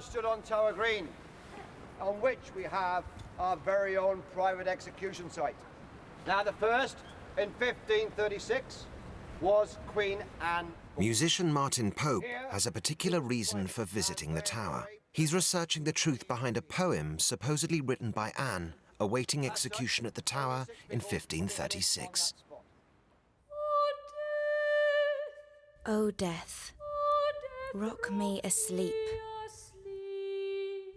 stood on Tower Green, on which we have our very own private execution site. Now, the first, in 1536, was Queen Anne. Musician Martin Pope has a particular reason for visiting the tower. He's researching the truth behind a poem supposedly written by Anne, awaiting execution at the tower in 1536. O death, rock me asleep.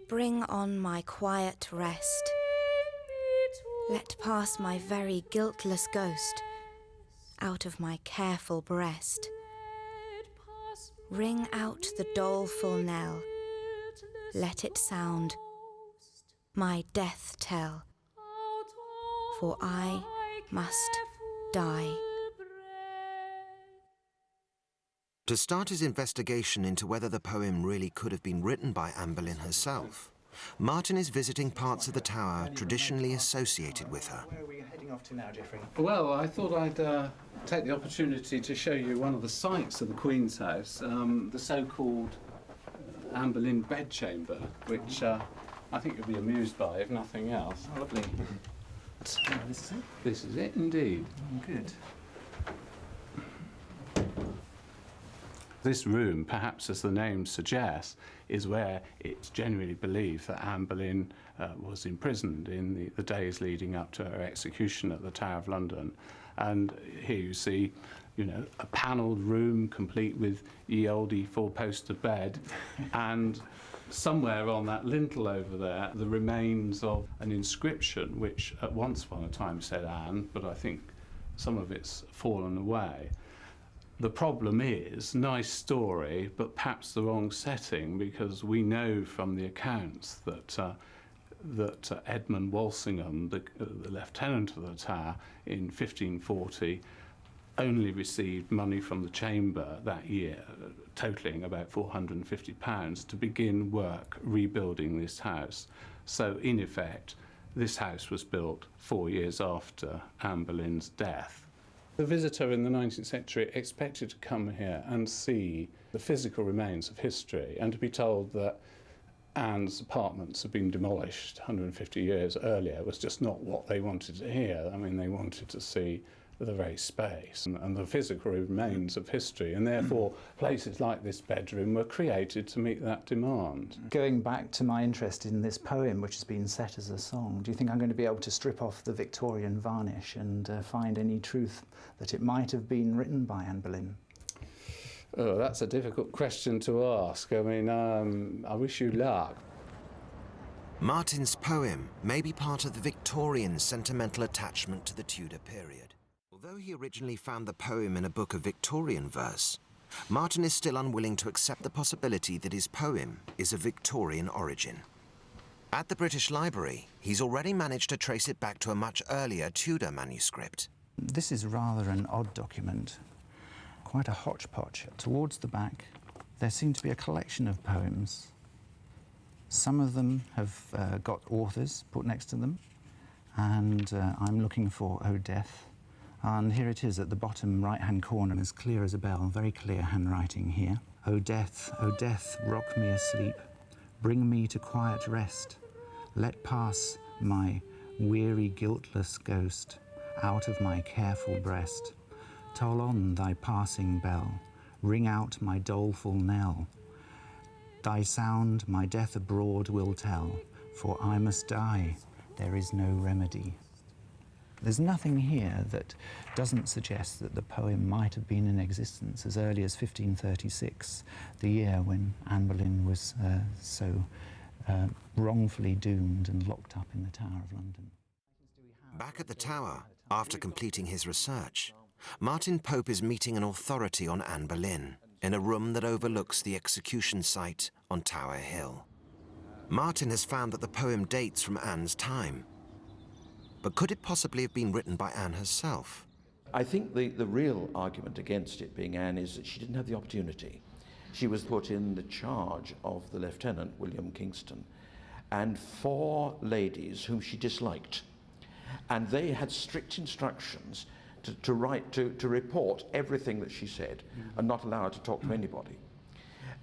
Bring on my quiet rest. Let pass my very guiltless ghost out of my careful breast. Ring out the doleful knell. Let it sound, my death tell. For I must die. To start his investigation into whether the poem really could have been written by Anne Boleyn herself, Martin is visiting parts of the tower traditionally associated with her. Where are we heading off to now, Geoffrey? Well, I thought I'd take the opportunity to show you one of the sights of the Queen's house, the so-called Anne Boleyn bedchamber, which I think you'll be amused by, if nothing else. Oh, lovely. This is it? This is it, indeed. Oh, good. This room, perhaps as the name suggests, is where it's generally believed that Anne Boleyn was imprisoned in the days leading up to her execution at the Tower of London. And here you see, you know, a panelled room complete with ye olde four-poster bed, and somewhere on that lintel over there, the remains of an inscription which at once upon a time said Anne, but I think some of it's fallen away. The problem is, nice story, but perhaps the wrong setting, because we know from the accounts that Edmund Walsingham, the lieutenant of the Tower in 1540, only received money from the chamber that year, totalling about £450, to begin work rebuilding this house. So, in effect, this house was built 4 years after Anne Boleyn's death. The visitor in the 19th century expected to come here and see the physical remains of history and to be told that Anne's apartments had been demolished 150 years earlier was just not what they wanted to hear. I mean, they wanted to see the very space and the physical remains of history, and therefore places like this bedroom were created to meet that demand. Going back to my interest in this poem, which has been set as a song, do you think I'm going to be able to strip off the Victorian varnish and find any truth that it might have been written by Anne Boleyn? Oh, that's a difficult question to ask. I mean, I wish you luck. Martin's poem may be part of the Victorian sentimental attachment to the Tudor period. Although he originally found the poem in a book of Victorian verse, Martin is still unwilling to accept the possibility that his poem is of Victorian origin. At the British Library, he's already managed to trace it back to a much earlier Tudor manuscript. This is rather an odd document, quite a hodgepodge. Towards the back, there seem to be a collection of poems. Some of them have got authors put next to them, and I'm looking for O Death. And here it is at the bottom right-hand corner, as clear as a bell, very clear handwriting here. O death, rock me asleep, bring me to quiet rest. Let pass my weary, guiltless ghost out of my careful breast. Toll on thy passing bell, ring out my doleful knell. Thy sound my death abroad will tell, for I must die, there is no remedy. There's nothing here that doesn't suggest that the poem might have been in existence as early as 1536, the year when Anne Boleyn was so wrongfully doomed and locked up in the Tower of London. Back at the Tower, after completing his research, Martin Pope is meeting an authority on Anne Boleyn in a room that overlooks the execution site on Tower Hill. Martin has found that the poem dates from Anne's time. But could it possibly have been written by Anne herself? I think the real argument against it being Anne is that she didn't have the opportunity. She was put in the charge of the Lieutenant, William Kingston, and 4 ladies whom she disliked. And they had strict instructions to report everything that she said and not allow her to talk to anybody.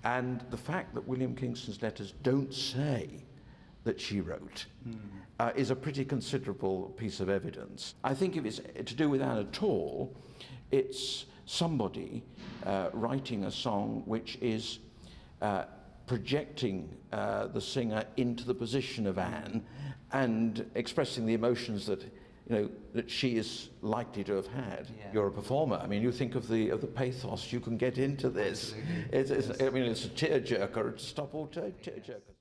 And the fact that William Kingston's letters don't say that she wrote is a pretty considerable piece of evidence. I think if it's to do with Anne at all, it's somebody writing a song which is projecting the singer into the position of Anne and expressing the emotions that that she is likely to have had. Yeah. You're a performer. I mean, you think of the pathos you can get into this. It's a tearjerker. It's a stop all tearjerker.